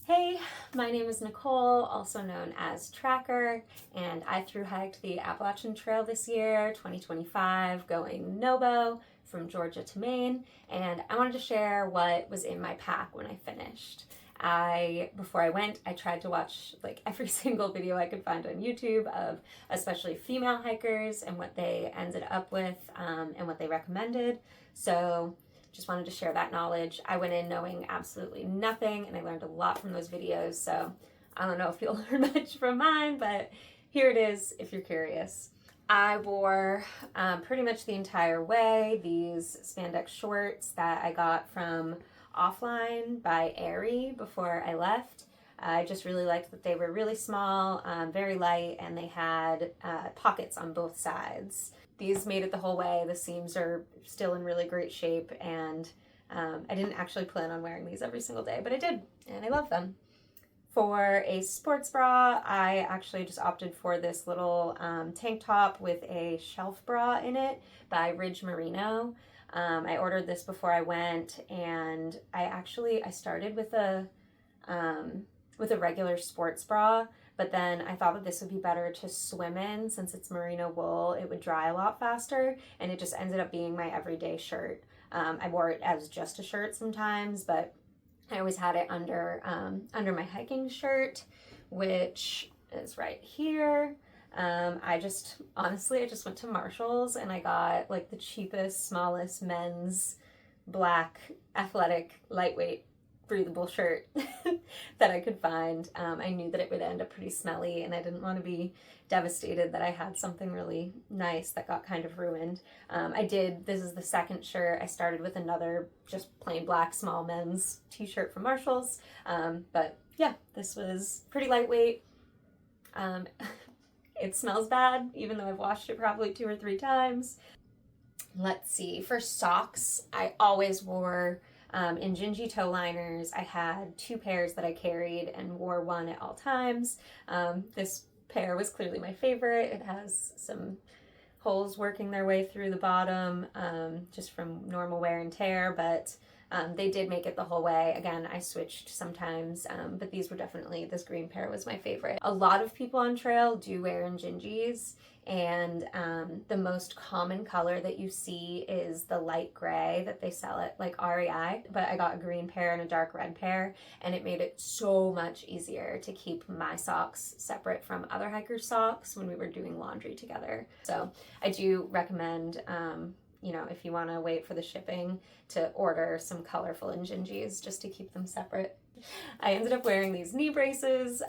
Hey, my name is Nicole, also known as Tracker, and I thru hiked the Appalachian Trail this year, 2025, going Nobo from Georgia to Maine, and I wanted to share what was in my pack when I finished. Before I went, I tried to watch like every single video I could find on YouTube of especially female hikers and what they ended up with and what they recommended. So just wanted to share that knowledge. I went in knowing absolutely nothing and I learned a lot from those videos. So I don't know if you'll learn much from mine, but here it is if you're curious. I wore pretty much the entire way these spandex shorts that I got from Offline by Aerie before I left. I just really liked that they were really small, very light, and they had pockets on both sides. These made it the whole way. The seams are still in really great shape, and I didn't actually plan on wearing these every single day, but I did, and I love them. For a sports bra, I actually just opted for this little tank top with a shelf bra in it by Ridge Merino. I ordered this before I went, and I started with a regular sports bra, but then I thought that this would be better to swim in since it's merino wool. It would dry a lot faster, and it just ended up being my everyday shirt. I wore it as just a shirt sometimes, but I always had it under my hiking shirt, which is right here. I just went to Marshall's and I got like the cheapest, smallest men's black, athletic, lightweight, breathable shirt that I could find. I knew that it would end up pretty smelly and I didn't want to be devastated that I had something really nice that got kind of ruined. This is the second shirt. I started with another just plain black small men's t-shirt from Marshall's. But yeah, this was pretty lightweight. It smells bad, even though I've washed it probably 2 or 3 times. Let's see, for socks, I always wore Injinji toe liners. I had 2 pairs that I carried and wore one at all times. This pair was clearly my favorite. It has some holes working their way through the bottom just from normal wear and tear, but they did make it the whole way. Again, I switched sometimes, but this green pair was my favorite. A lot of people on trail do wear Injinjis, and the most common color that you see is the light gray that they sell at like REI, but I got a green pair and a dark red pair, and it made it so much easier to keep my socks separate from other hikers' socks when we were doing laundry together. So I do recommend if you want to wait for the shipping, to order some colorful Injinjis just to keep them separate. I ended up wearing these knee braces.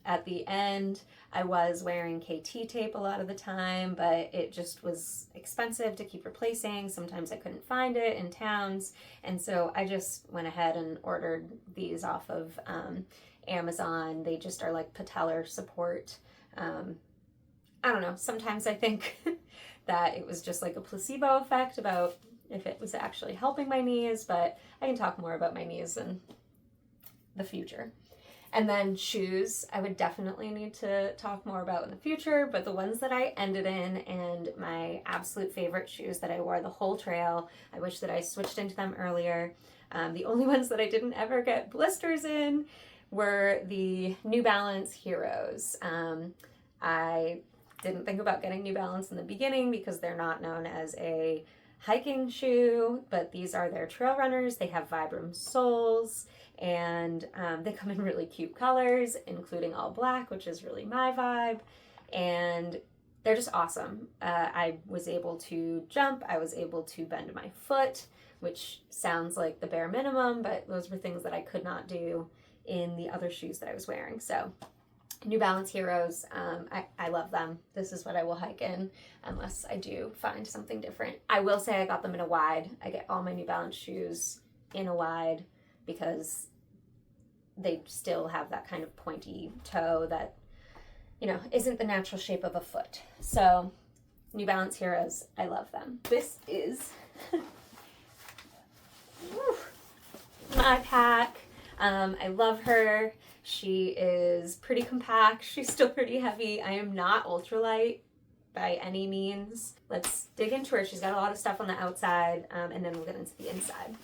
At the end, I was wearing KT tape a lot of the time, but it just was expensive to keep replacing. Sometimes I couldn't find it in towns, and so I just went ahead and ordered these off of Amazon. They just are like patellar support. I don't know, sometimes I think that it was just like a placebo effect about if it was actually helping my knees, but I can talk more about my knees in the future. And then shoes, I would definitely need to talk more about in the future, but the ones that I ended in and my absolute favorite shoes that I wore the whole trail, I wish that I switched into them earlier. The only ones that I didn't ever get blisters in were the New Balance Heroes. I didn't think about getting New Balance in the beginning because they're not known as a hiking shoe, but these are their trail runners. They have Vibram soles, and they come in really cute colors, including all black, which is really my vibe, and they're just awesome. I was able to jump, I was able to bend my foot, which sounds like the bare minimum, but those were things that I could not do in the other shoes that I was wearing. So New Balance Heroes, I love them. This is what I will hike in unless I do find something different. I will say I got them in a wide. I get all my New Balance shoes in a wide because they still have that kind of pointy toe that, isn't the natural shape of a foot. So New Balance Heroes, I love them. This is my pack. I love her. She is pretty compact. She's still pretty heavy. I am not ultralight by any means. Let's dig into her. She's got a lot of stuff on the outside, and then we'll get into the inside.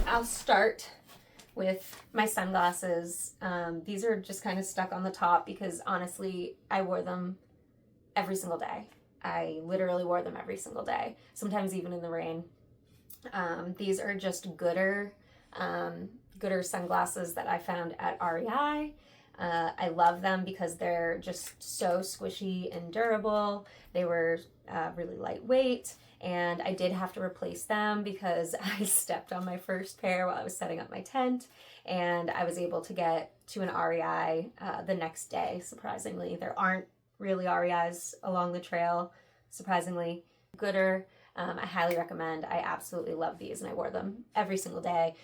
I'll start with my sunglasses. These are just kind of stuck on the top because honestly, I wore them every single day. I literally wore them every single day, sometimes even in the rain. These are just Gooder sunglasses that I found at REI. I love them because they're just so squishy and durable. They were really lightweight, and I did have to replace them because I stepped on my first pair while I was setting up my tent, and I was able to get to an REI the next day, surprisingly. There aren't really REIs along the trail, surprisingly. Gooder, I highly recommend. I absolutely love these, and I wore them every single day.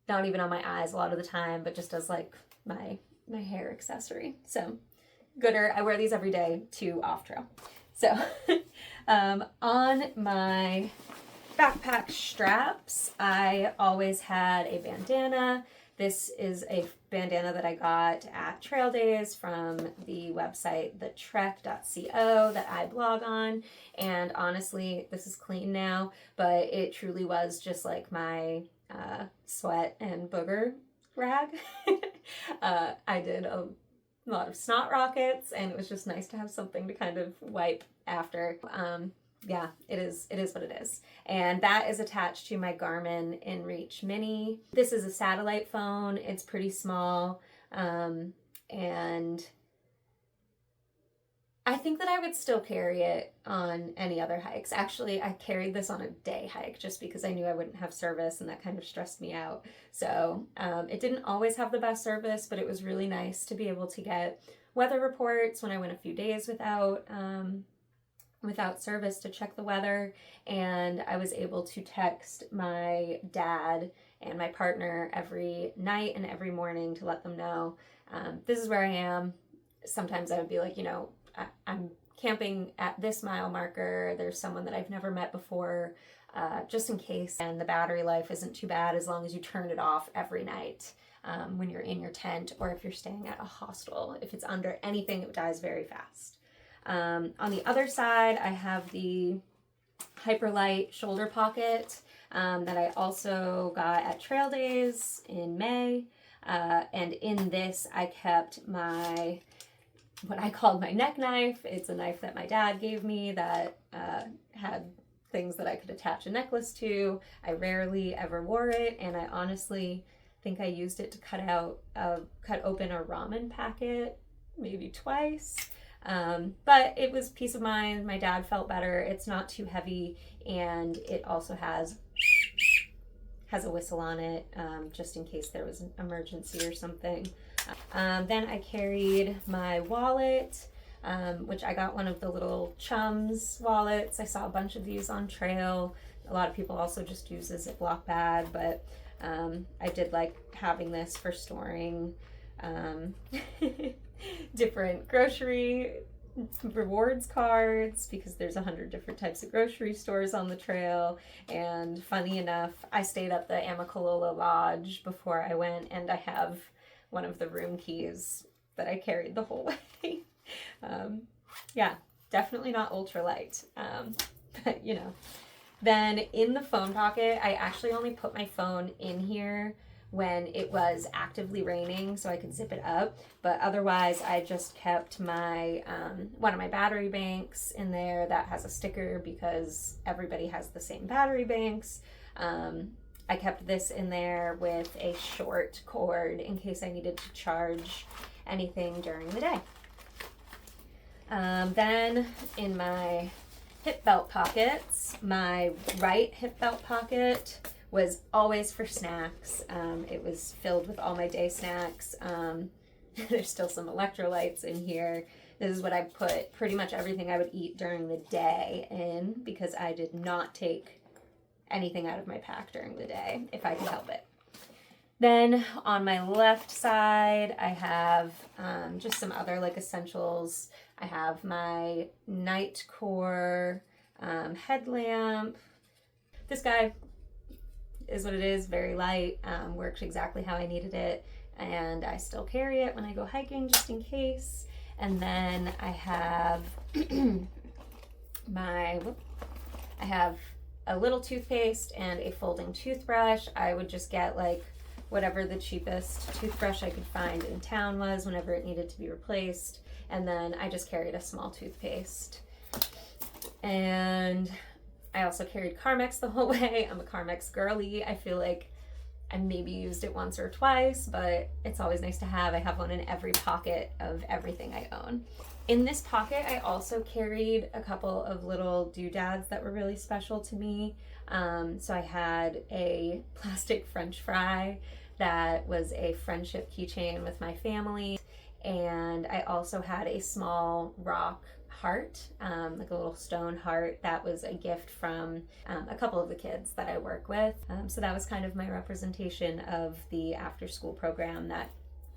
Not even on my eyes a lot of the time, but just as like my hair accessory. So Gooder, I wear these every day to off trail. So on my backpack straps, I always had a bandana. This is a bandana that I got at Trail Days from the website thetrek.co that I blog on. And honestly, this is clean now, but it truly was just like my sweat and booger rag. I did a lot of snot rockets, and it was just nice to have something to kind of wipe after. Yeah, it is what it is. And that is attached to my Garmin InReach Mini. This is a satellite phone. It's pretty small. And I think that I would still carry it on any other hikes. Actually, I carried this on a day hike just because I knew I wouldn't have service, and that kind of stressed me out. So it didn't always have the best service, but it was really nice to be able to get weather reports when I went a few days without service to check the weather. And I was able to text my dad and my partner every night and every morning to let them know, this is where I am. Sometimes I would be like, I'm camping at this mile marker. There's someone that I've never met before, just in case. And the battery life isn't too bad as long as you turn it off every night when you're in your tent, or if you're staying at a hostel. If it's under anything, it dies very fast. On the other side, I have the Hyperlight shoulder pocket that I also got at Trail Days in May. And in this, I kept what I called my neck knife. It's a knife that my dad gave me that had things that I could attach a necklace to. I rarely ever wore it, and I honestly think I used it to cut open a ramen packet maybe twice. But it was peace of mind. My dad felt better. It's not too heavy, and it also has a whistle on it, just in case there was an emergency or something. Then I carried my wallet, which I got one of the little Chums wallets. I saw a bunch of these on trail. A lot of people also just use a Ziploc bag, but I did like having this for storing different grocery rewards cards, because there's 100 different types of grocery stores on the trail. And funny enough, I stayed at the Amicalola Lodge before I went, and I have one of the room keys that I carried the whole way. Yeah, definitely not ultralight, but Then in the phone pocket, I actually only put my phone in here when it was actively raining so I could zip it up, but otherwise I just kept my one of my battery banks in there that has a sticker because everybody has the same battery banks. I kept this in there with a short cord in case I needed to charge anything during the day. Then in my hip belt pockets, my right hip belt pocket was always for snacks. It was filled with all my day snacks. There's still some electrolytes in here. This is what I put pretty much everything I would eat during the day in, because I did not take anything out of my pack during the day if I could help it. Then on my left side, I have just some other like essentials. I have my Nightcore headlamp. This guy is what it is, very light, worked exactly how I needed it, and I still carry it when I go hiking just in case. And then I have I have a little toothpaste and a folding toothbrush. I would just get like whatever the cheapest toothbrush I could find in town was whenever it needed to be replaced. And then I just carried a small toothpaste. And I also carried Carmex the whole way. I'm a Carmex girly. I feel like I maybe used it once or twice, but it's always nice to have. I have one in every pocket of everything I own. In this pocket, I also carried a couple of little doodads that were really special to me. So I had a plastic French fry that was a friendship keychain with my family. And I also had a small rock heart, like a little stone heart that was a gift from a couple of the kids that I work with. So that was kind of my representation of the after school program that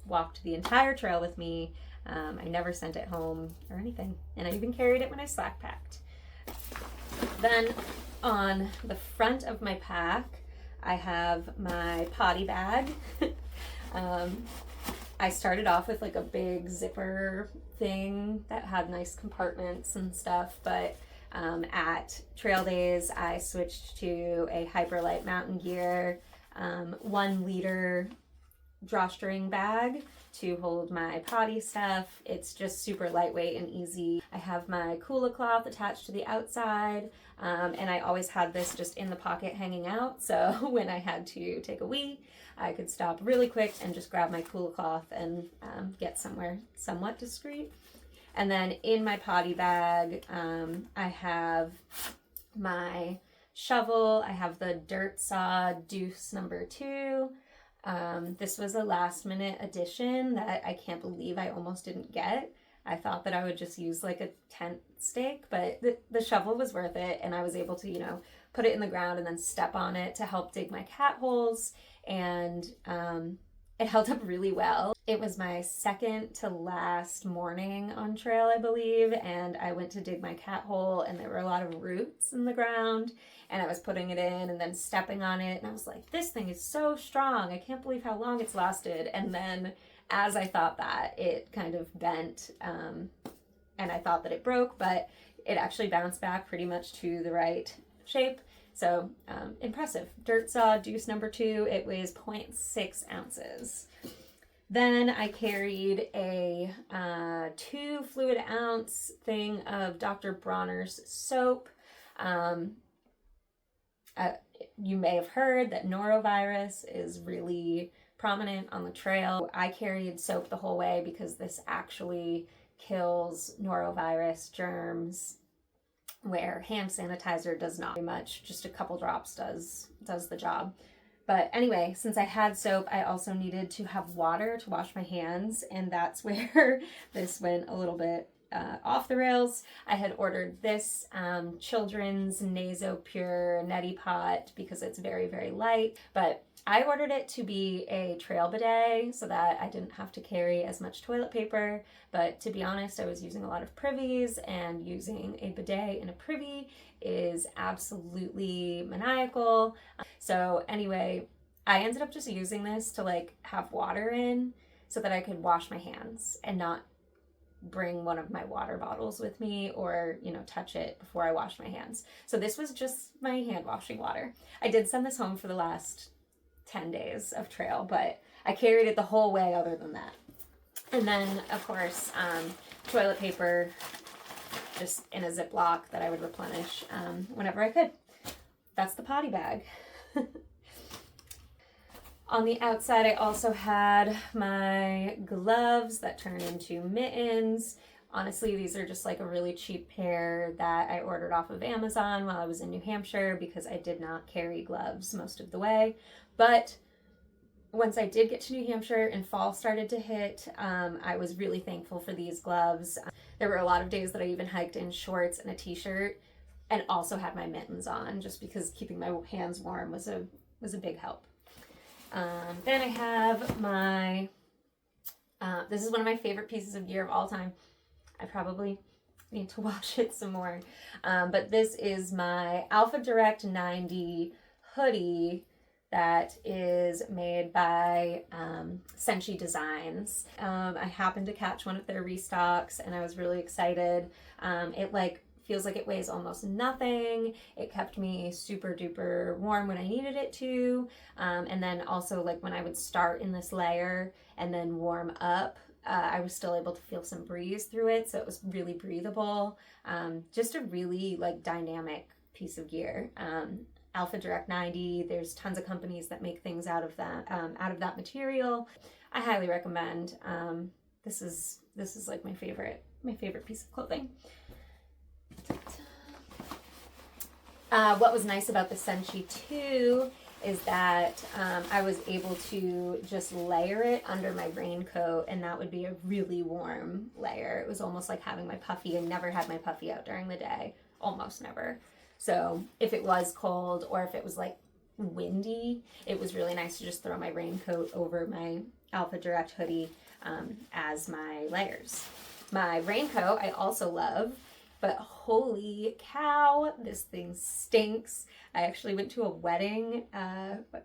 walked the entire trail with me. I never sent it home or anything, and I even carried it when I slack packed. Then on the front of my pack, I have my potty bag. I started off with like a big zipper thing that had nice compartments and stuff, but at trail days I switched to a Hyperlight Mountain Gear 1 liter drawstring bag to hold my potty stuff. It's just super lightweight and easy. I have my Kula cloth attached to the outside, and I always had this just in the pocket hanging out, so when I had to take a wee, I could stop really quick and just grab my Kula cloth and get somewhere somewhat discreet. And then in my potty bag, I have my shovel. I have the dirt saw Deuce number 2. This was a last minute addition that I can't believe I almost didn't get. I thought that I would just use like a tent stake, but the shovel was worth it, and I was able to, you know, put it in the ground and then step on it to help dig my cat holes, and it held up really well. It was my second to last morning on trail, I believe, and I went to dig my cat hole, and there were a lot of roots in the ground, and I was putting it in and then stepping on it, and I was like, this thing is so strong. I can't believe how long it's lasted. And then as I thought that, it kind of bent, and I thought that it broke, but it actually bounced back pretty much to the right shape. So impressive. Dirt saw Deuce number 2. It weighs 0.6 ounces. Then I carried a 2 fluid ounce thing of Dr. Bronner's soap. You may have heard that norovirus is really prominent on the trail. I carried soap the whole way because this actually kills norovirus germs, where hand sanitizer does not very much. Just a couple drops does the job. But anyway, since I had soap, I also needed to have water to wash my hands, and that's where this went a little bit off the rails. I had ordered this children's NasoPure neti pot because it's very, very light, but I ordered it to be a trail bidet so that I didn't have to carry as much toilet paper. But to be honest, I was using a lot of privies, and using a bidet in a privy is absolutely maniacal. So anyway, I ended up just using this to like have water in so that I could wash my hands and not bring one of my water bottles with me or, you know, touch it before I wash my hands. So this was just my hand washing water. I did send this home for the last 10 days of trail, but I carried it the whole way other than that. And then, of course, toilet paper just in a Ziploc that I would replenish whenever I could. That's the potty bag. On the outside, I also had my gloves that turn into mittens. Honestly, these are just like a really cheap pair that I ordered off of Amazon while I was in New Hampshire because I did not carry gloves most of the way. But once I did get to New Hampshire and fall started to hit, I was really thankful for these gloves. There were a lot of days that I even hiked in shorts and a t-shirt and also had my mittens on, just because keeping my hands warm was a big help. Then I have my, this is one of my favorite pieces of gear of all time. I probably need to wash it some more. But this is my Alpha Direct 90 hoodie that is made by Senshi Designs. I happened to catch one of their restocks and I was really excited. It like feels like it weighs almost nothing. It kept me super duper warm when I needed it to. And then also like when I would start in this layer and then warm up, I was still able to feel some breeze through it. So it was really breathable. Just a really like dynamic piece of gear. Alpha Direct 90, there's tons of companies that make things out of that material. I highly recommend. This is like my favorite piece of clothing. What was nice about the Senshi too is that I was able to just layer it under my raincoat, and that would be a really warm layer. It was almost like having my puffy. I never had my puffy out during the day, almost never. So if it was cold or if it was like windy, it was really nice to just throw my raincoat over my Alpha Direct hoodie as my layers. My raincoat I also love, but holy cow, this thing stinks. I actually went to a wedding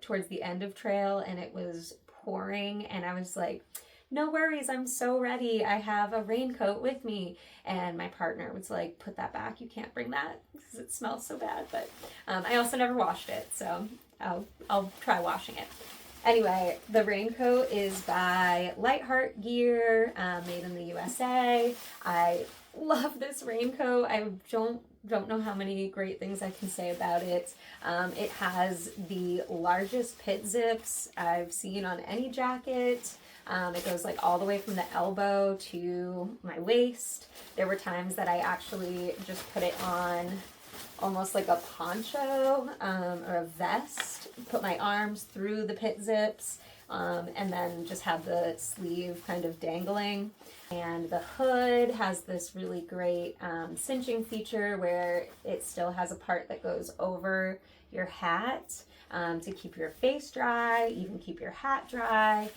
towards the end of trail, and it was pouring, and I was like, no worries, I'm so ready. I have a raincoat with me. And my partner was like, put that back. You can't bring that because it smells so bad. But I also never washed it, so I'll try washing it. Anyway, the raincoat is by Lightheart Gear, made in the USA. I love this raincoat. I don't know how many great things I can say about it. It has the largest pit zips I've seen on any jacket. It goes like all the way from the elbow to my waist. There were times that I actually just put it on almost like a poncho or a vest, put my arms through the pit zips, and then just have the sleeve kind of dangling. And the hood has this really great cinching feature where it still has a part that goes over your hat to keep your face dry, even keep your hat dry.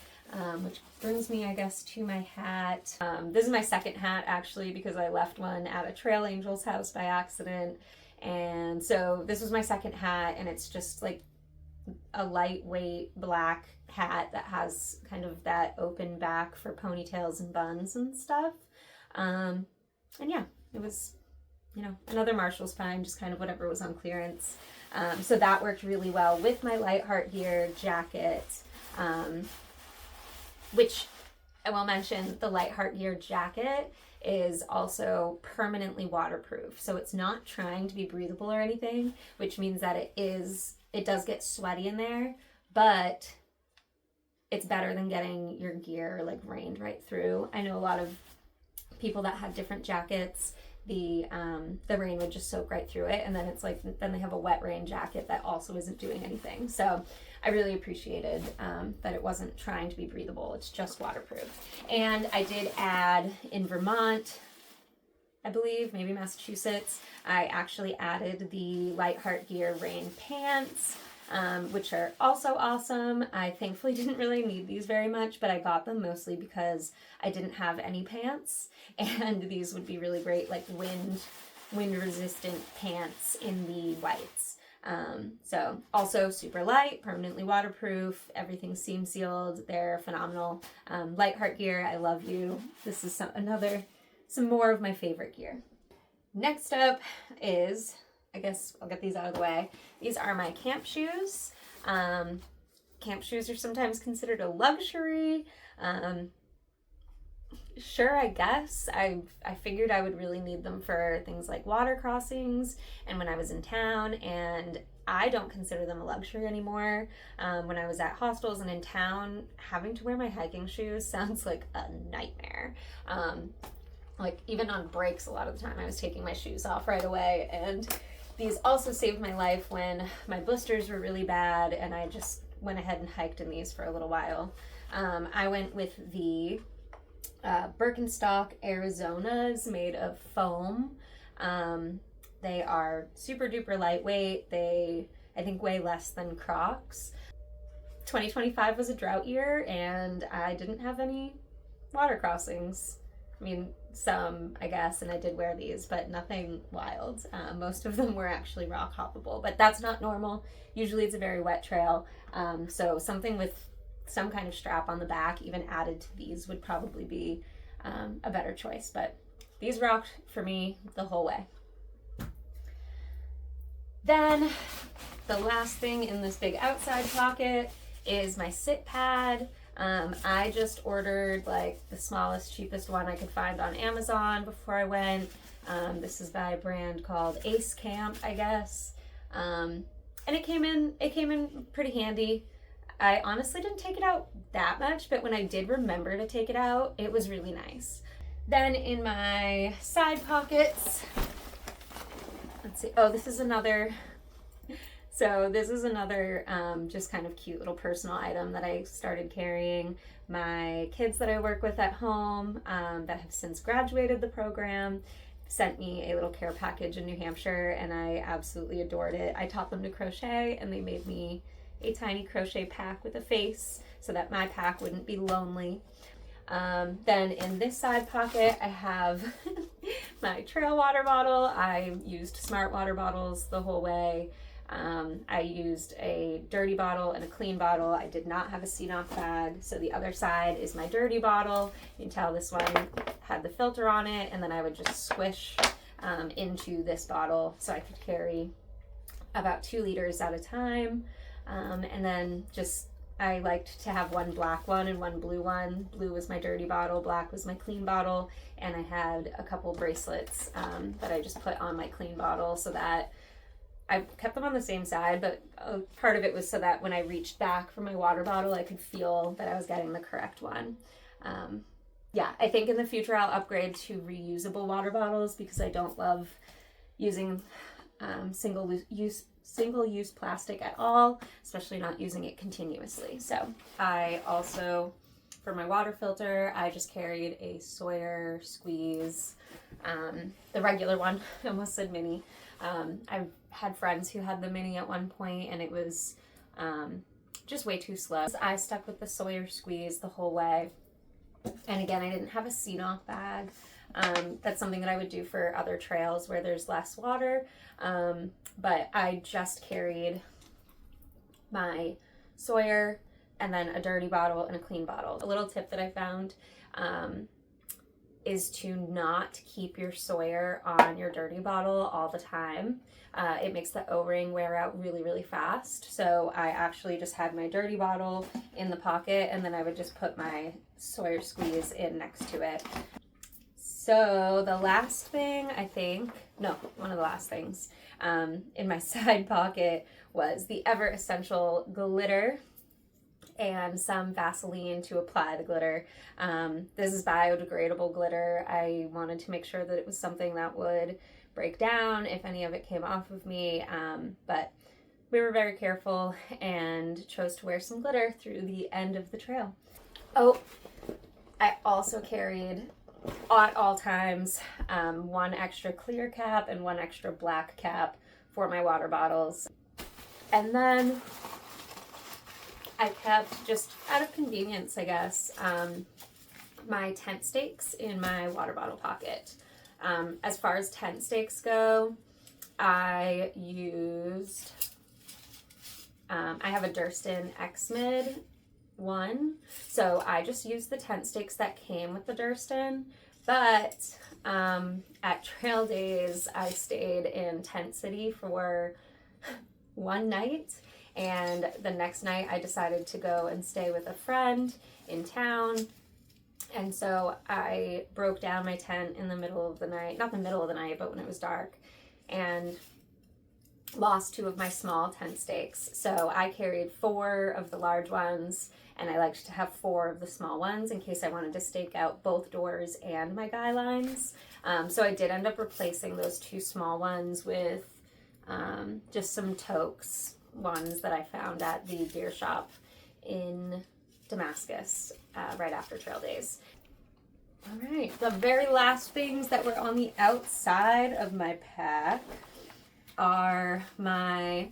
Which brings me, I guess, to my hat. This is my second hat, actually, because I left one at a Trail Angel's house by accident. And so this was my second hat, and it's just like a lightweight black hat that has kind of that open back for ponytails and buns and stuff. And yeah, it was, another Marshall's find, just kind of whatever was on clearance. So that worked really well with my Lightheart Gear jacket. Which I will mention, the Lightheart Gear jacket is also permanently waterproof. So it's not trying to be breathable or anything, which means that it does get sweaty in there, but it's better than getting your gear like rained right through. I know a lot of people that have different jackets, the rain would just soak right through it, and then it's like, then they have a wet rain jacket that also isn't doing anything. So I really appreciated that it wasn't trying to be breathable. It's just waterproof. And I did add in Vermont, I believe, maybe Massachusetts, I actually added the Lightheart Gear rain pants, which are also awesome. I thankfully didn't really need these very much, but I got them mostly because I didn't have any pants, and these would be really great, like wind resistant pants in the whites. So also super light, permanently waterproof, everything seam sealed. They're phenomenal. Lightheart Gear, I love you. This is some more of my favorite gear. Next up is, I guess I'll get these out of the way. These are my camp shoes. Camp shoes are sometimes considered a luxury. Sure, I guess. I figured I would really need them for things like water crossings and when I was in town, and I don't consider them a luxury anymore. When I was at hostels and in town, having to wear my hiking shoes sounds like a nightmare. Like even on breaks, a lot of the time I was taking my shoes off right away, and these also saved my life when my blisters were really bad, and I just went ahead and hiked in these for a little while. I went with the Birkenstock Arizonas made of foam. They are super duper lightweight. They, I think, weigh less than Crocs. 2025 was a drought year, and I didn't have any water crossings. I mean, some, I guess, and I did wear these, but nothing wild. Most of them were actually rock hoppable, but that's not normal. Usually it's a very wet trail, so something with some kind of strap on the back, even added to these, would probably be a better choice, but these rocked for me the whole way. Then the last thing in this big outside pocket is my sit pad. I just ordered like the smallest, cheapest one I could find on Amazon before I went. This is by a brand called Ace Camp, I guess. And it came in pretty handy. I honestly didn't take it out that much, but when I did remember to take it out, it was really nice. Then in my side pockets, let's see. Oh, this is another just kind of cute little personal item that I started carrying. My kids that I work with at home that have since graduated the program sent me a little care package in New Hampshire, and I absolutely adored it. I taught them to crochet, and they made me a tiny crochet pack with a face so that my pack wouldn't be lonely. Then in this side pocket, I have my trail water bottle. I used smart water bottles the whole way. I used a dirty bottle and a clean bottle. I did not have a seat-off bag, so the other side is my dirty bottle. You can tell this one had the filter on it, and then I would just squish into this bottle so I could carry about 2 liters at a time. And then I liked to have one black one and one blue one. Blue was my dirty bottle, black was my clean bottle, and I had a couple bracelets that I just put on my clean bottle so that I kept them on the same side, but part of it was so that when I reached back for my water bottle, I could feel that I was getting the correct one. Yeah, I think in the future I'll upgrade to reusable water bottles because I don't love using single-use plastic at all, especially not using it continuously. So I also, for my water filter, I just carried a Sawyer Squeeze, the regular one. I almost said mini. I've had friends who had the mini at one point, and it was just way too slow. I stuck with the Sawyer Squeeze the whole way. And again, I didn't have a seat-off bag. That's something that I would do for other trails where there's less water. But I just carried my Sawyer and then a dirty bottle and a clean bottle. A little tip that I found is to not keep your Sawyer on your dirty bottle all the time. It makes the O-ring wear out really, really fast. So I actually just had my dirty bottle in the pocket, and then I would just put my Sawyer Squeeze in next to it. So the last thing, one of the last things in my side pocket was the ever essential glitter and some Vaseline to apply the glitter. This is biodegradable glitter. I wanted to make sure that it was something that would break down if any of it came off of me, but we were very careful and chose to wear some glitter through the end of the trail. Oh, I also carried at all times one extra clear cap and one extra black cap for my water bottles. And then I kept, just out of convenience, I guess, my tent stakes in my water bottle pocket. As far as tent stakes go, I have a Durston X-Mid one, so I just used the tent stakes that came with the Durston, but at Trail Days, I stayed in Tent City for one night, and the next night I decided to go and stay with a friend in town. And so I broke down my tent in the middle of the night, not the middle of the night, but when it was dark, and lost 2 of my small tent stakes. So I carried 4 of the large ones, and I liked to have 4 of the small ones in case I wanted to stake out both doors and my guy lines. So I did end up replacing those 2 small ones with just some Toques ones that I found at the gear shop in Damascus right after Trail Days. All right, the very last things that were on the outside of my pack are my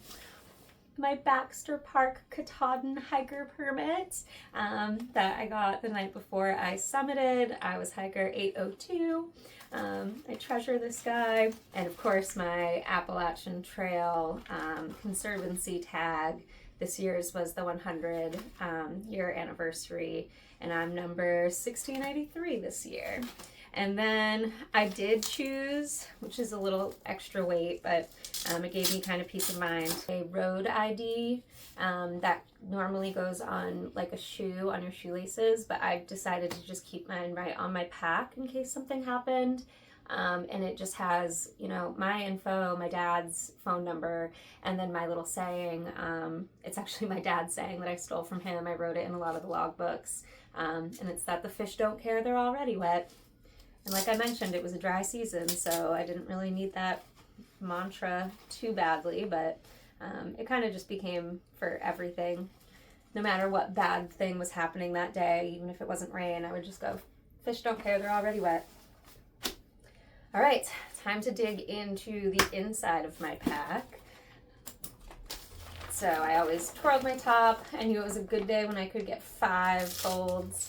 Baxter Park Katahdin hiker permit that I got the night before I summited. I was hiker 802. I treasure this guy. And of course my Appalachian Trail Conservancy tag This year's was the 100 year anniversary, and I'm number 1683 this year. And then I did choose, which is a little extra weight, but it gave me kind of peace of mind, a road ID that normally goes on like a shoe on your shoelaces, but I decided to just keep mine right on my pack in case something happened. And it just has, you know, my info, my dad's phone number, and then my little saying. It's actually my dad's saying that I stole from him. I wrote it in a lot of the logbooks. And it's that the fish don't care, they're already wet. And like I mentioned, it was a dry season, so I didn't really need that mantra too badly, but it kind of just became for everything. No matter what bad thing was happening that day, even if it wasn't rain, I would just go, fish don't care, they're already wet. All right, time to dig into the inside of my pack. So I always twirled my top. I knew it was a good day when I could get 5 folds,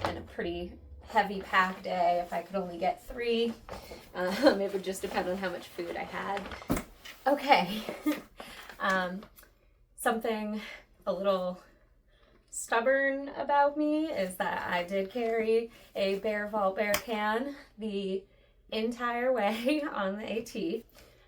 and a pretty heavy pack day if I could only get 3. It would just depend on how much food I had. Okay, something a little stubborn about me is that I did carry a Bear Vault Bear can the entire way on the AT.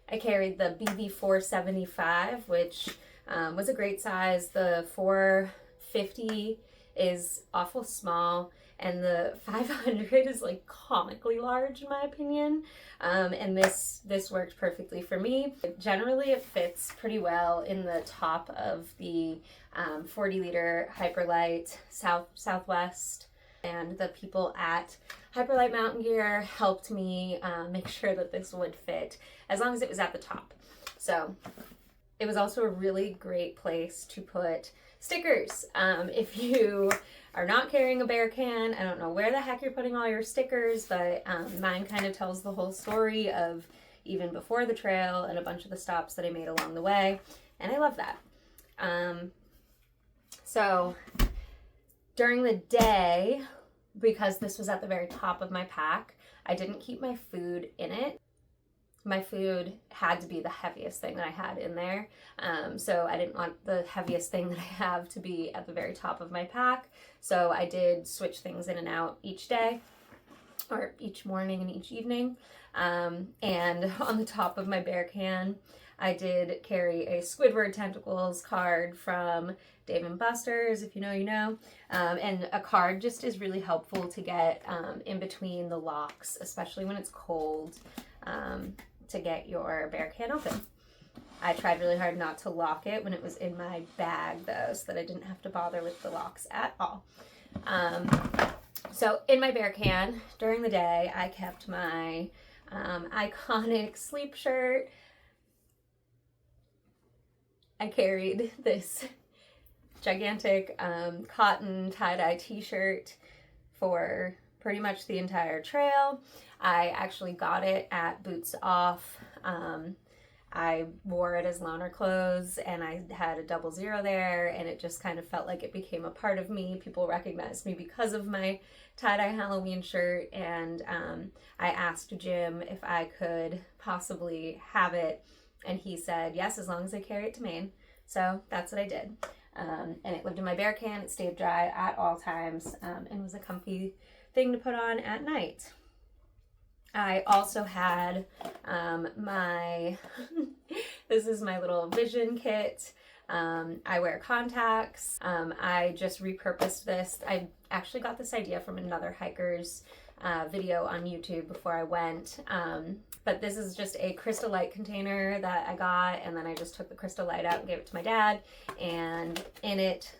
I carried the BB 475, which was a great size. The 450 is awful small, and the 500 is like comically large in my opinion. And this worked perfectly for me. Generally it fits pretty well in the top of the 40-liter Hyperlight Southwest, and the people at Hyperlight Mountain Gear helped me make sure that this would fit as long as it was at the top. So it was also a really great place to put stickers. If you are not carrying a bear can, I don't know where the heck you're putting all your stickers, but mine kind of tells the whole story of even before the trail and a bunch of the stops that I made along the way, and I love that. So during the day, because this was at the very top of my pack, I didn't keep my food in it. My food had to be the heaviest thing that I had in there. So I didn't want the heaviest thing that I have to be at the very top of my pack. So I did switch things in and out each day, or each morning and each evening. And on the top of my bear can, I did carry a Squidward Tentacles card from Dave & Buster's, if you know, you know. And a card just is really helpful to get in between the locks, especially when it's cold, to get your bear can open. I tried really hard not to lock it when it was in my bag though, so that I didn't have to bother with the locks at all. So in my bear can, during the day, I kept my iconic sleep shirt. I carried this gigantic cotton tie-dye t-shirt for pretty much the entire trail. I actually got it at Boots Off. I wore it as loaner clothes, and I had a 00 there, and it just kind of felt like it became a part of me. People recognized me because of my tie-dye Halloween shirt, and I asked Jim if I could possibly have it, and he said yes, as long as I carry it to Maine. So that's what I did. And it lived in my bear can. It stayed dry at all times, and was a comfy thing to put on at night. I also had my, this is my little vision kit. I wear contacts. I just repurposed this. I actually got this idea from another hiker's video on YouTube before I went. But this is just a Crystal Light container that I got, and then I just took the Crystal Light out and gave it to my dad. And in it,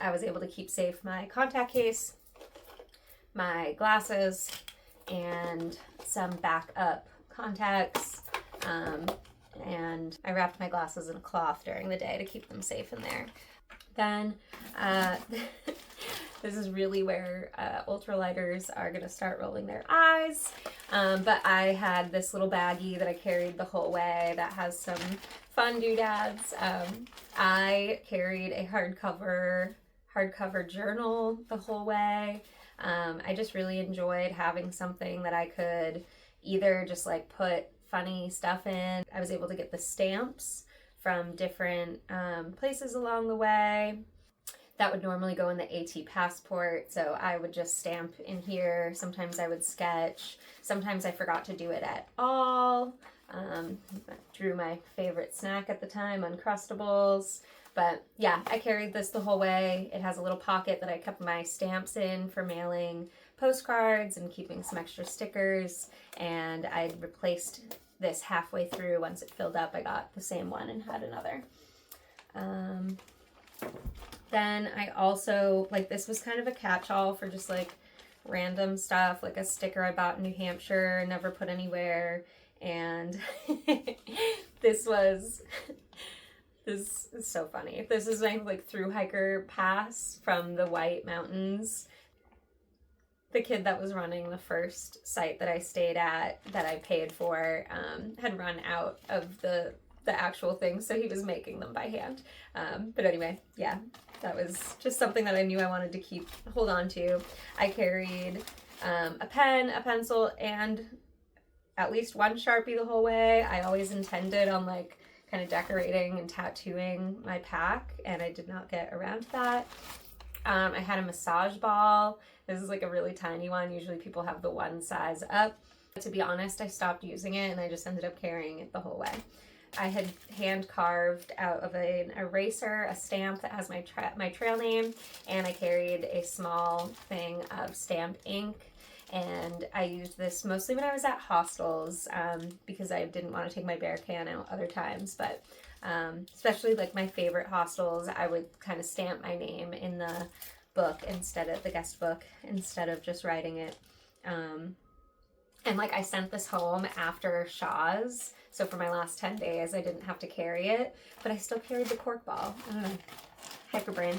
I was able to keep safe my contact case, my glasses, and some backup contacts. And I wrapped my glasses in a cloth during the day to keep them safe in there. Then, this is really where ultralighters are going to start rolling their eyes. But I had this little baggie that I carried the whole way that has some fun doodads. I carried a hardcover journal the whole way. I just really enjoyed having something that I could either just like put funny stuff in. I was able to get the stamps from different places along the way. That would normally go in the AT passport, so I would just stamp in here. Sometimes I would sketch. Sometimes I forgot to do it at all. I drew my favorite snack at the time, Uncrustables. But yeah, I carried this the whole way. It has a little pocket that I kept my stamps in for mailing postcards and keeping some extra stickers. And I replaced this halfway through. Once it filled up, I got the same one and had another. Then I also, like, this was kind of a catch-all for just like random stuff, like a sticker I bought in New Hampshire, never put anywhere. And this is so funny. This is my like through hiker pass from the White Mountains. The kid that was running the first site that I stayed at that I paid for had run out of the actual thing, so he was making them by hand. But anyway, yeah, that was just something that I knew I wanted to hold on to. I carried a pen, a pencil, and at least one Sharpie the whole way. I always intended on like kind of decorating and tattooing my pack, and I did not get around to that. I had a massage ball. This is like a really tiny one. Usually people have the one size up. To be honest, I stopped using it and I just ended up carrying it the whole way. I had hand carved out of an eraser a stamp that has my trail name, and I carried a small thing of stamped ink. And I used this mostly when I was at hostels because I didn't want to take my bear can out other times. But especially like my favorite hostels, I would kind of stamp my name in the book instead of the guest book instead of just writing it. And like I sent this home after Shaw's, so for my last 10 days I didn't have to carry it, but I still carried the cork ball. I don't know, hyperbrain.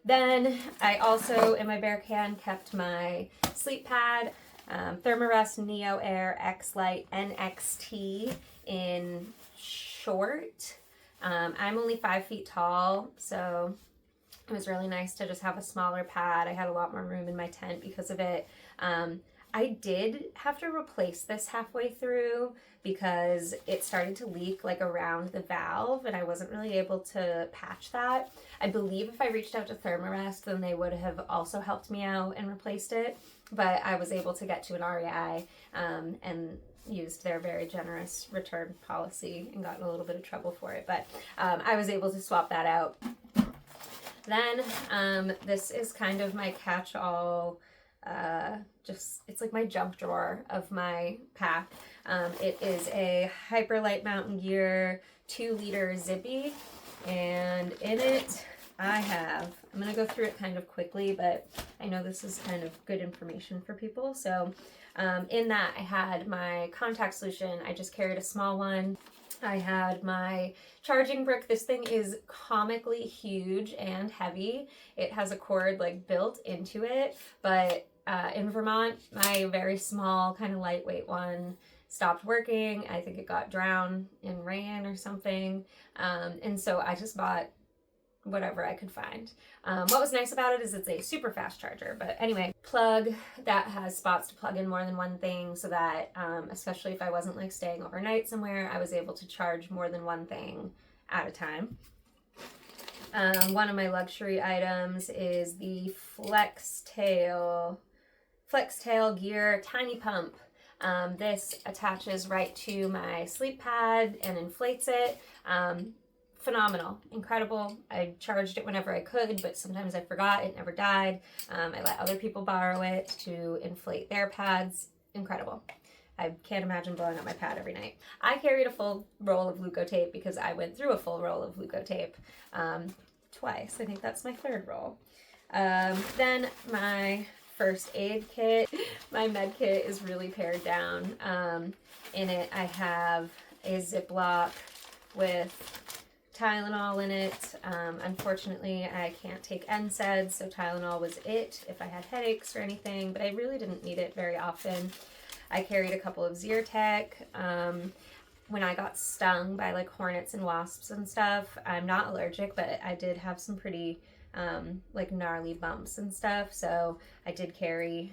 Then I also, in my bear can, kept my sleep pad, Thermarest Neo Air X Lite NXT in short. I'm only 5 feet tall, so it was really nice to just have a smaller pad. I had a lot more room in my tent because of it. I did have to replace this halfway through because it started to leak like around the valve, and I wasn't really able to patch that. I believe if I reached out to Thermarest, then they would have also helped me out and replaced it, but I was able to get to an REI and used their very generous return policy and got in a little bit of trouble for it, but I was able to swap that out. Then this is kind of my catch-all, it's like my junk drawer of my pack. It is a Hyperlight Mountain Gear 2-liter zippy, and in it I'm going to go through it kind of quickly, but I know this is kind of good information for people. So in that I had my contact solution. I just carried a small one. I had my charging brick. This thing is comically huge and heavy. It has a cord like built into it, but in Vermont, my very small kind of lightweight one stopped working. I think it got drowned in rain or something. And so I just bought whatever I could find. What was nice about it is it's a super fast charger. But anyway, plug that has spots to plug in more than one thing, so that especially if I wasn't like staying overnight somewhere, I was able to charge more than one thing at a time. One of my luxury items is the Flex Tail Gear Tiny Pump. This attaches right to my sleep pad and inflates it. Phenomenal, incredible. I charged it whenever I could, but sometimes I forgot. It never died. I let other people borrow it to inflate their pads. Incredible. I can't imagine blowing up my pad every night. I carried a full roll of Leukotape because I went through a full roll of Leukotape twice. I think that's my third roll. Then my first aid kit. My med kit is really pared down. In it I have a Ziploc with Tylenol in it. Unfortunately, I can't take NSAIDs, so Tylenol was it if I had headaches or anything, but I really didn't need it very often. I carried a couple of Zyrtec. When I got stung by like hornets and wasps and stuff, I'm not allergic, but I did have some pretty like gnarly bumps and stuff. So I did carry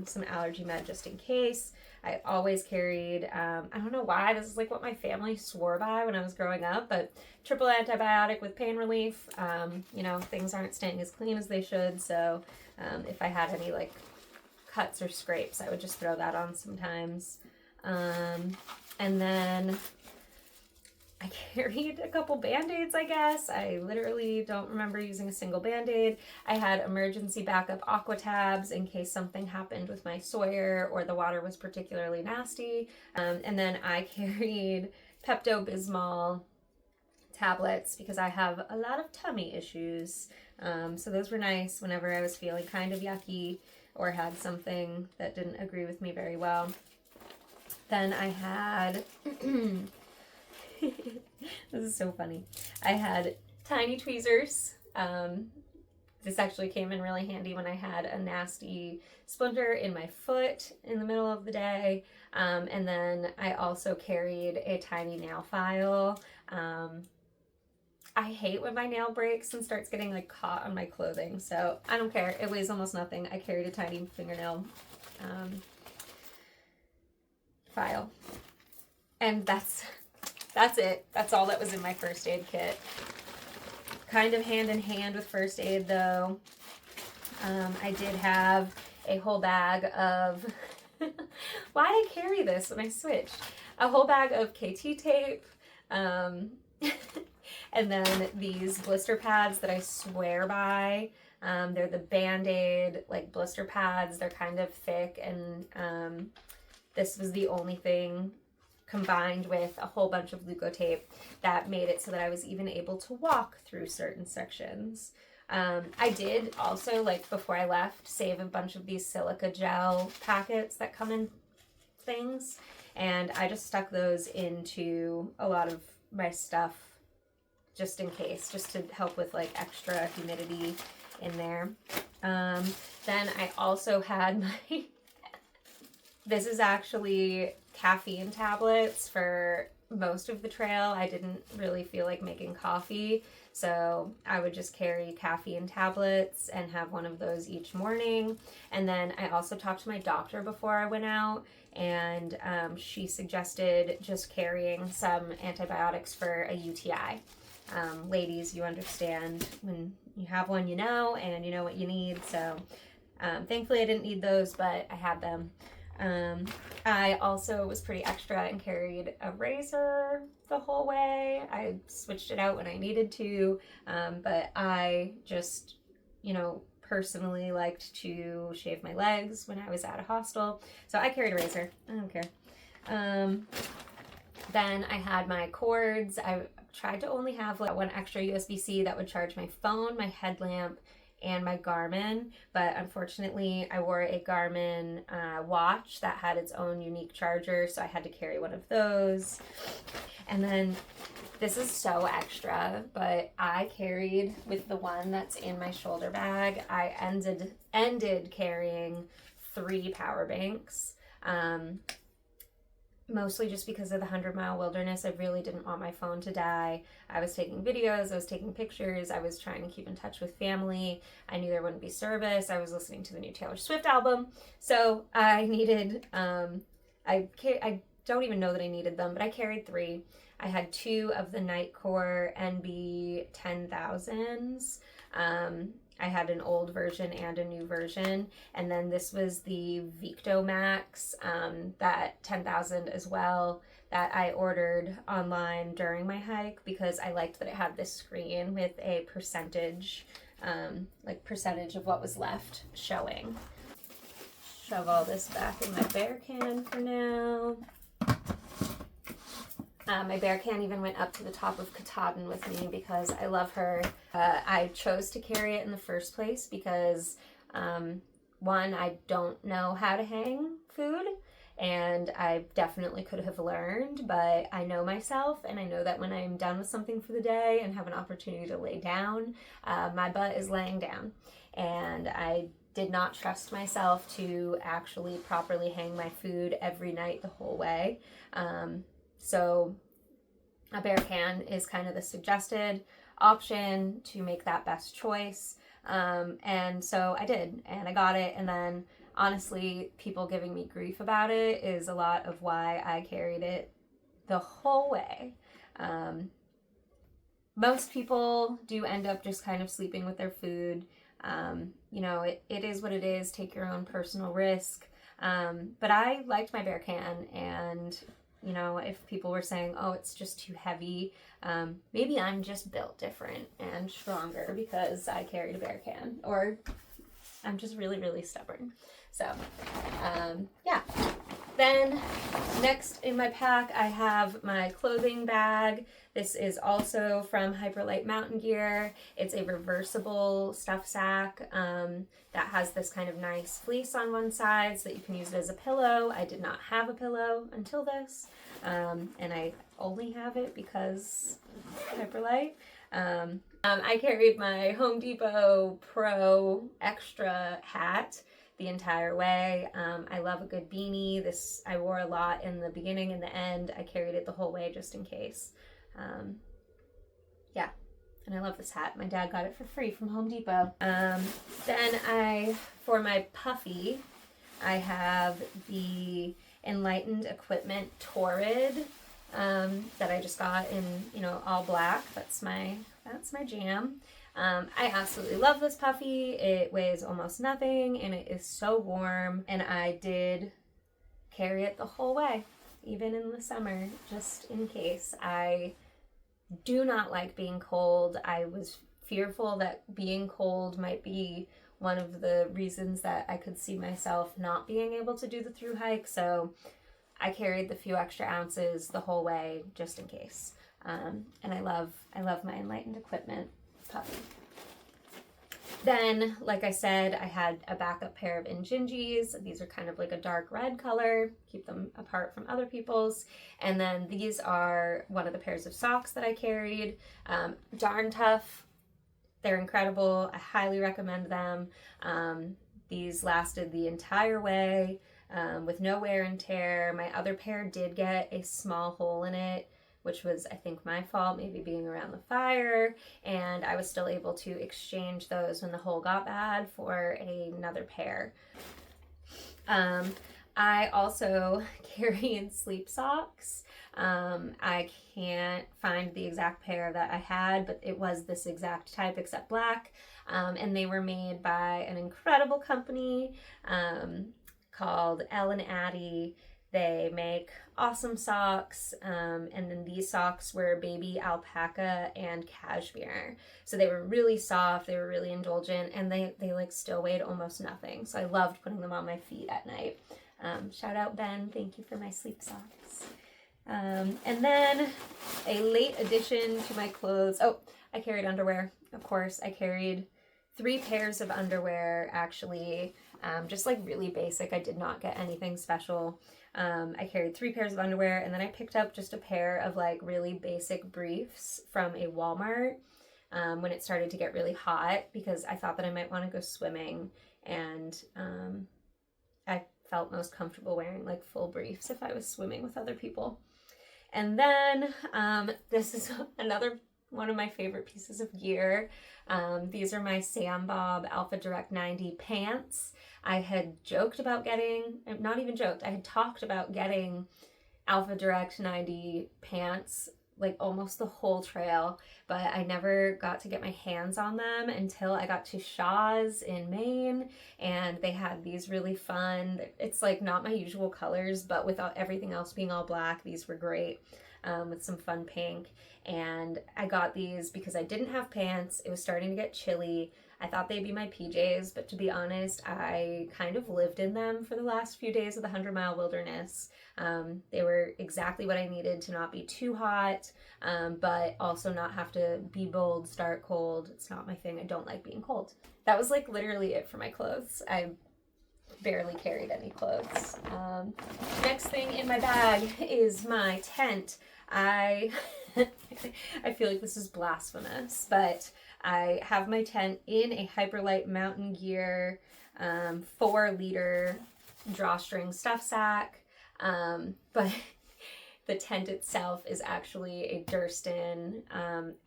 some allergy med just in case. I always carried, I don't know why, this is like what my family swore by when I was growing up, but triple antibiotic with pain relief. You know, things aren't staying as clean as they should, so if I had any like cuts or scrapes, I would just throw that on sometimes. And then I carried a couple Band-Aids, I guess. I literally don't remember using a single Band-Aid. I had emergency backup aqua tabs in case something happened with my Sawyer or the water was particularly nasty. And then I carried Pepto-Bismol tablets because I have a lot of tummy issues. So those were nice whenever I was feeling kind of yucky or had something that didn't agree with me very well. Then I had... This is so funny. I had tiny tweezers. This actually came in really handy when I had a nasty splinter in my foot in the middle of the day. And then I also carried a tiny nail file. I hate when my nail breaks and starts getting like caught on my clothing, so I don't care. It weighs almost nothing. I carried a tiny fingernail file. And that's it. That's all that was in my first aid kit. Kind of hand in hand with first aid though. I did have a whole bag of, why did I carry this when I switched? A whole bag of KT tape, and then these blister pads that I swear by. They're the Band-Aid like blister pads. They're kind of thick, and this was the only thing combined with a whole bunch of Leukotape that made it so that I was even able to walk through certain sections. I did also, like before I left, save a bunch of these silica gel packets that come in things, and I just stuck those into a lot of my stuff just in case, just to help with like extra humidity in there. Then I also had my this is actually caffeine tablets for most of the trail. I didn't really feel like making coffee, so I would just carry caffeine tablets and have one of those each morning. And then I also talked to my doctor before I went out, and she suggested just carrying some antibiotics for a UTI. Ladies, you understand when you have one, you know, and you know what you need. So thankfully I didn't need those, but I had them. I also was pretty extra and carried a razor the whole way. I switched it out when I needed to, but I just, you know, personally liked to shave my legs when I was at a hostel. So I carried a razor. I don't care. Then I had my cords. I tried to only have like one extra USB-C that would charge my phone, my headlamp, and my Garmin, but unfortunately I wore a Garmin watch that had its own unique charger, so I had to carry one of those. And then this is so extra, but I carried with the one that's in my shoulder bag. I ended carrying 3 power banks. Mostly just because of the 100-mile wilderness. I really didn't want my phone to die. I was taking videos, I was taking pictures, I was trying to keep in touch with family. I knew there wouldn't be service. I was listening to the new Taylor Swift album. So I needed, I don't even know that I needed them, but I carried 3. I had 2 of the Nightcore NB 10,000s. I had an old version and a new version, and then this was the Victo Max, that 10,000 as well, that I ordered online during my hike because I liked that it had this screen with a percentage, percentage of what was left showing. Shove all this back in my bear can for now. My bear can even went up to the top of Katahdin with me because I love her. I chose to carry it in the first place because, one, I don't know how to hang food, and I definitely could have learned, but I know myself, and I know that when I'm done with something for the day and have an opportunity to lay down, my butt is laying down, and I did not trust myself to actually properly hang my food every night the whole way. So a bear can is kind of the suggested option to make that best choice. And so I did, and I got it. And then honestly, people giving me grief about it is a lot of why I carried it the whole way. Most people do end up just kind of sleeping with their food. You know, it is what it is. Take your own personal risk. But I liked my bear can, and you know, if people were saying, oh, it's just too heavy, maybe I'm just built different and stronger because I carried a bear can, or I'm just really, really stubborn. So, yeah. Then next in my pack, I have my clothing bag. This is also from Hyperlite Mountain Gear. It's a reversible stuff sack that has this kind of nice fleece on one side so that you can use it as a pillow. I did not have a pillow until this, and I only have it because Hyperlite. I carried my Home Depot Pro Extra hat the entire way. I love a good beanie. This I wore a lot in the beginning and the end. I carried it the whole way just in case. Yeah, and I love this hat. My dad got it for free from Home Depot. Then for my puffy, I have the Enlightened Equipment Torrid that I just got in, you know, all black. That's my jam. I absolutely love this puffy. It weighs almost nothing and it is so warm, and I did carry it the whole way, even in the summer, just in case. I do not like being cold. I was fearful that being cold might be one of the reasons that I could see myself not being able to do the through hike, so I carried the few extra ounces the whole way just in case. And I love my Enlightened Equipment puffy. Then, like I said, I had a backup pair of Injinjis. These are kind of like a dark red color, keep them apart from other people's. And then these are one of the pairs of socks that I carried. Darn tough. They're incredible. I highly recommend them. These lasted the entire way with no wear and tear. My other pair did get a small hole in it, which was, I think, my fault, maybe being around the fire, and I was still able to exchange those when the hole got bad for another pair. I also carry sleep socks. I can't find the exact pair that I had, but it was this exact type except black, and they were made by an incredible company called Elle & Addie. They make awesome socks, and then these socks were baby alpaca and cashmere. So they were really soft, they were really indulgent, and they like still weighed almost nothing. So I loved putting them on my feet at night. Shout out Ben, thank you for my sleep socks. And then a late addition to my clothes. Oh, I carried underwear, of course. I carried 3 pairs of underwear, actually, just like really basic. I did not get anything special. I carried 3 pairs of underwear, and then I picked up just a pair of like really basic briefs from a Walmart when it started to get really hot, because I thought that I might want to go swimming, and I felt most comfortable wearing like full briefs if I was swimming with other people. And then this is another one of my favorite pieces of gear. These are my Sam Bob Alpha Direct 90 pants. I had joked about getting, not even joked, I had talked about getting Alpha Direct 90 pants like almost the whole trail, but I never got to get my hands on them until I got to Shaw's in Maine, and they had these really fun, it's like not my usual colors, but without everything else being all black, these were great. With some fun pink, and I got these because I didn't have pants. It was starting to get chilly. I thought they'd be my PJs, but to be honest, I kind of lived in them for the last few days of the 100-mile wilderness. They were exactly what I needed to not be too hot, but also not have to be bold, start cold. It's not my thing. I don't like being cold. That was like literally it for my clothes. I barely carried any clothes. Next thing in my bag is my tent. I feel like this is blasphemous, but I have my tent in a Hyperlite Mountain Gear 4-liter drawstring stuff sack, but The tent itself is actually a Durston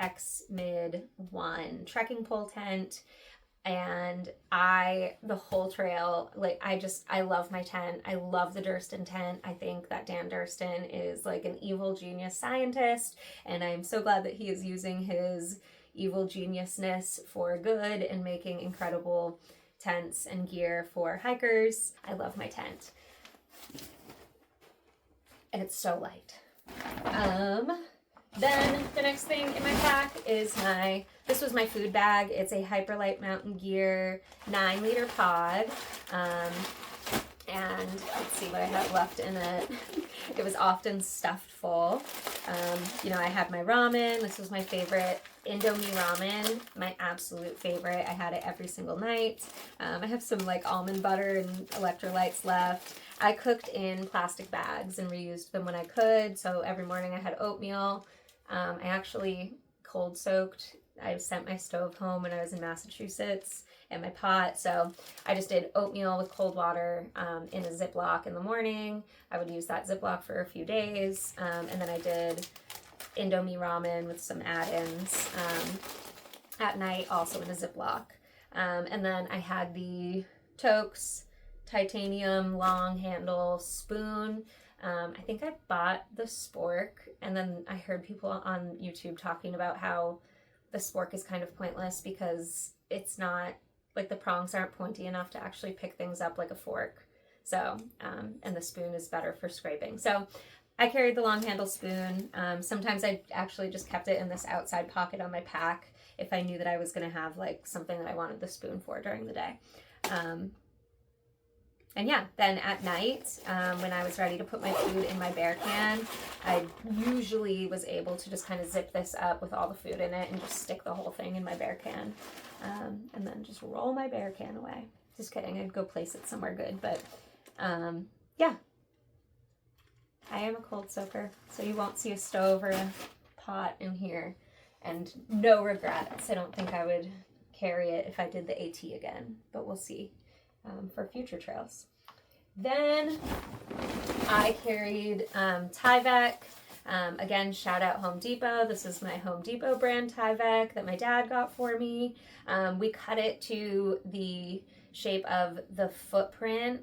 X Mid 1 trekking pole tent. And the whole trail, like, I love my tent. I love the Durston tent. I think that Dan Durston is like an evil genius scientist, and I'm so glad that he is using his evil geniusness for good and making incredible tents and gear for hikers. I love my tent. And it's so light. Then the next thing in my pack is this was my food bag. It's a Hyperlight Mountain Gear 9-liter pod. And let's see what I have left in it. It was often stuffed full. I had my ramen. This was my favorite Indomie ramen, my absolute favorite. I had it every single night. I have some like almond butter and electrolytes left. I cooked in plastic bags and reused them when I could. So every morning I had oatmeal. I actually cold soaked. I sent my stove home when I was in Massachusetts and my pot. So I just did oatmeal with cold water in a Ziploc in the morning. I would use that Ziploc for a few days. And then I did Indomie ramen with some add-ins at night, also in a Ziploc. And then I had the Tokes titanium long handle spoon. I think I bought the spork, and then I heard people on YouTube talking about how the spork is kind of pointless because it's not, like, the prongs aren't pointy enough to actually pick things up like a fork. So, and the spoon is better for scraping. So I carried the long handle spoon. Sometimes I actually just kept it in this outside pocket on my pack if I knew that I was going to have like something that I wanted the spoon for during the day. And yeah, then at night, when I was ready to put my food in my bear can, I usually was able to just kind of zip this up with all the food in it and just stick the whole thing in my bear can. And then just roll my bear can away. Just kidding, I'd go place it somewhere good. But yeah, I am a cold soaker, so you won't see a stove or a pot in here. And no regrets. I don't think I would carry it if I did the AT again, but we'll see. For future trails. Then I carried Tyvek. Again, shout out Home Depot. This is my Home Depot brand Tyvek that my dad got for me. We cut it to the shape of the footprint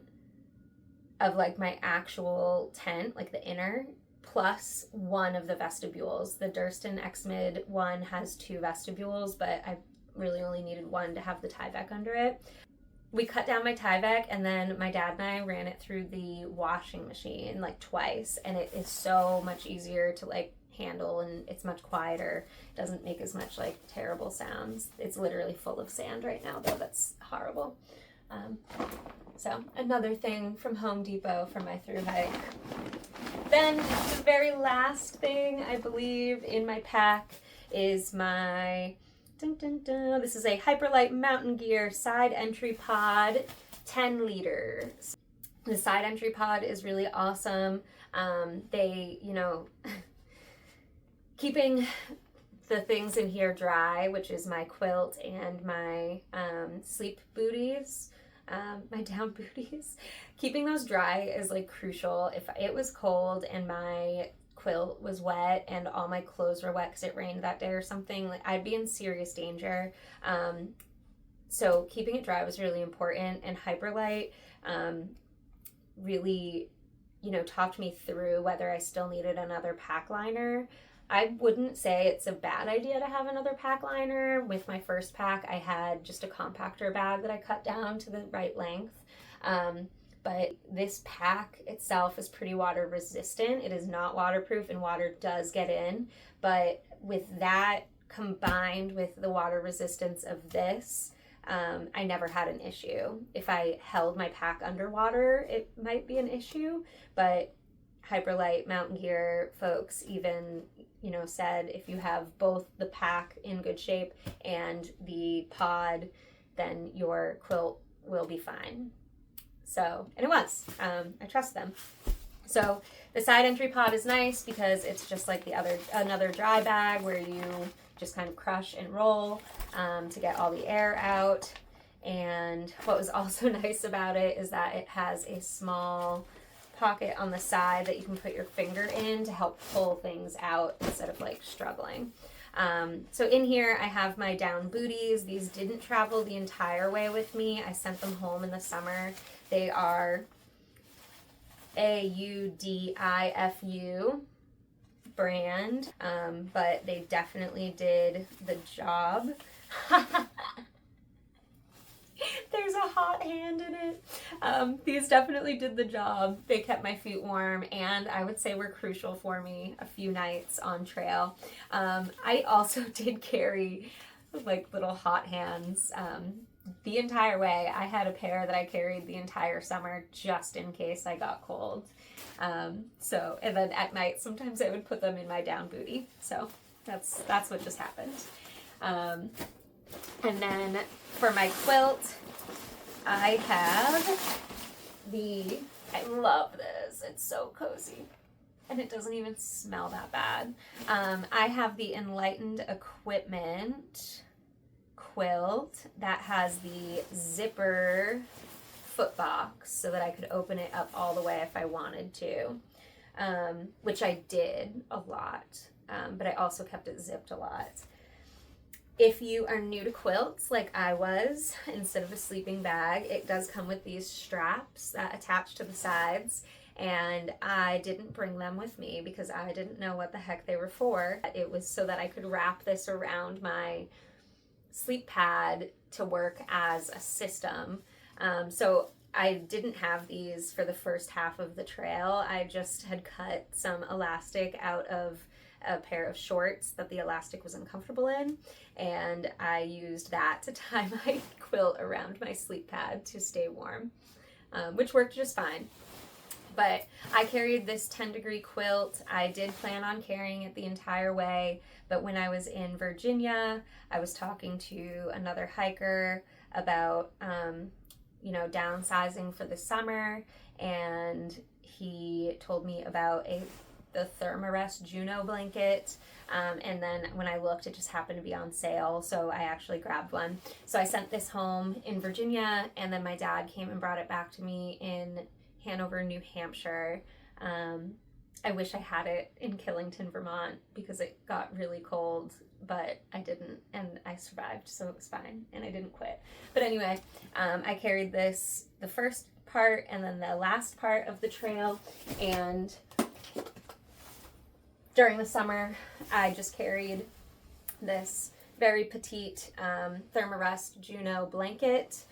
of like my actual tent, like the inner, plus one of the vestibules. The Durston X-Mid one has 2 vestibules, but I really only needed one to have the Tyvek under it. We cut down my Tyvek, and then my dad and I ran it through the washing machine like twice, and it is so much easier to like handle, and it's much quieter. It doesn't make as much like terrible sounds. It's literally full of sand right now though. That's horrible. So another thing from Home Depot for my thru hike. Then the very last thing I believe in my pack is my this is a Hyperlight Mountain Gear side entry pod, 10 liters. The side entry pod is really awesome. They, keeping the things in here dry, which is my quilt and my sleep booties, my down booties. Keeping those dry is like crucial. If it was cold and my quilt was wet and all my clothes were wet because it rained that day or something, like I'd be in serious danger. So keeping it dry was really important, and Hyperlight really talked me through whether I still needed another pack liner. I wouldn't say it's a bad idea to have another pack liner. With my first pack I had just a compactor bag that I cut down to the right length. But this pack itself is pretty water resistant. It is not waterproof, and water does get in. But with that combined with the water resistance of this, I never had an issue. If I held my pack underwater, it might be an issue. But Hyperlight Mountain Gear folks even, said if you have both the pack in good shape and the pod, then your quilt will be fine. So, and it was. I trust them. So the side entry pod is nice because it's just like another dry bag where you just kind of crush and roll to get all the air out. And what was also nice about it is that it has a small pocket on the side that you can put your finger in to help pull things out instead of like struggling. So in here I have my down booties. These didn't travel the entire way with me. I sent them home in the summer. They are AUDIFU brand, but they definitely did the job. There's a hot hand in it. These definitely did the job. They kept my feet warm, and I would say were crucial for me a few nights on trail. I also did carry like little hot hands the entire way. I had a pair that I carried the entire summer just in case I got cold. And then at night, sometimes I would put them in my down booty. So that's what just happened. And then for my quilt, I have I love this. It's so cozy. And it doesn't even smell that bad. I have the Enlightened Equipment quilt that has the zipper foot box so that I could open it up all the way if I wanted to, which I did a lot, but I also kept it zipped a lot. If you are new to quilts like I was, instead of a sleeping bag, it does come with these straps that attach to the sides, and I didn't bring them with me because I didn't know what the heck they were for. It was so that I could wrap this around my sleep pad to work as a system. So I didn't have these for the first half of the trail. I just had cut some elastic out of a pair of shorts that the elastic was uncomfortable in, and I used that to tie my quilt around my sleep pad to stay warm, which worked just fine. But I carried this 10-degree quilt. I did plan on carrying it the entire way, but when I was in Virginia, I was talking to another hiker about downsizing for the summer, and he told me about the Thermarest Juno blanket, and then when I looked, it just happened to be on sale, so I actually grabbed one. So I sent this home in Virginia, and then my dad came and brought it back to me in Hanover, New Hampshire. I wish I had it in Killington, Vermont, because it got really cold, but I didn't, and I survived, so it was fine, and I didn't quit. But anyway, I carried this, the first part, and then the last part of the trail, and during the summer, I just carried this very petite Thermarest Juno blanket.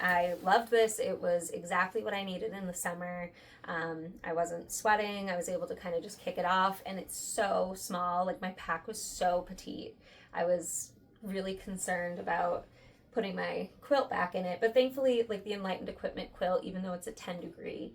I loved this. It was exactly what I needed in the summer. I wasn't sweating. I was able to kind of just kick it off, and it's so small. Like, my pack was so petite. I was really concerned about putting my quilt back in it, but thankfully, like, the Enlightened Equipment quilt, even though it's a 10-degree,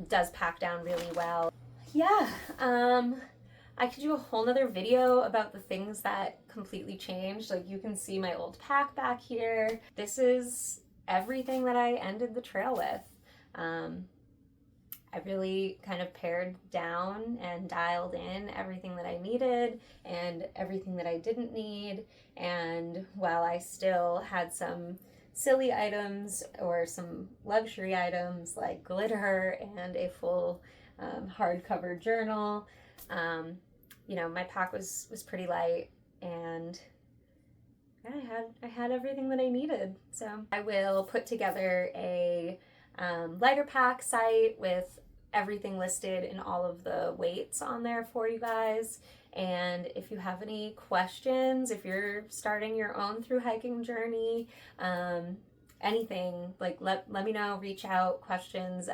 does pack down really well. Yeah, I could do a whole nother video about the things that completely changed. Like, you can see my old pack back here. This is everything that I ended the trail with. I really kind of pared down and dialed in everything that I needed and everything that I didn't need. And while I still had some silly items or some luxury items like glitter and a full hardcover journal, my pack was pretty light, and I had everything that I needed. So I will put together a lighter pack site with everything listed and all of the weights on there for you guys. And if you have any questions, if you're starting your own through hiking journey, anything, like let me know, reach out, questions.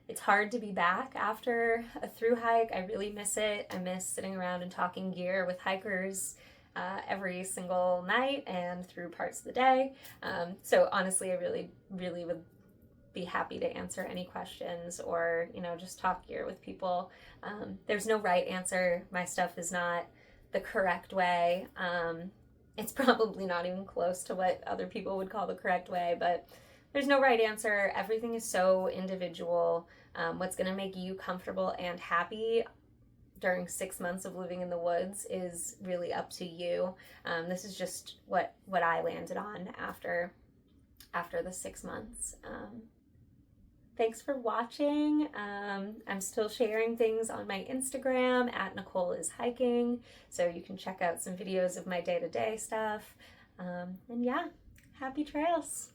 It's hard to be back after a through hike. I really miss it. I miss sitting around and talking gear with hikers every single night and through parts of the day. So honestly, I really, really would be happy to answer any questions or, just talk gear with people. There's no right answer. My stuff is not the correct way. It's probably not even close to what other people would call the correct way, but there's no right answer. Everything is so individual. What's going to make you comfortable and happy during 6 months of living in the woods is really up to you. This is just what I landed on after the 6 months. Thanks for watching. I'm still sharing things on my Instagram at Nicole is Hiking, so you can check out some videos of my day-to-day stuff. And yeah, happy trails.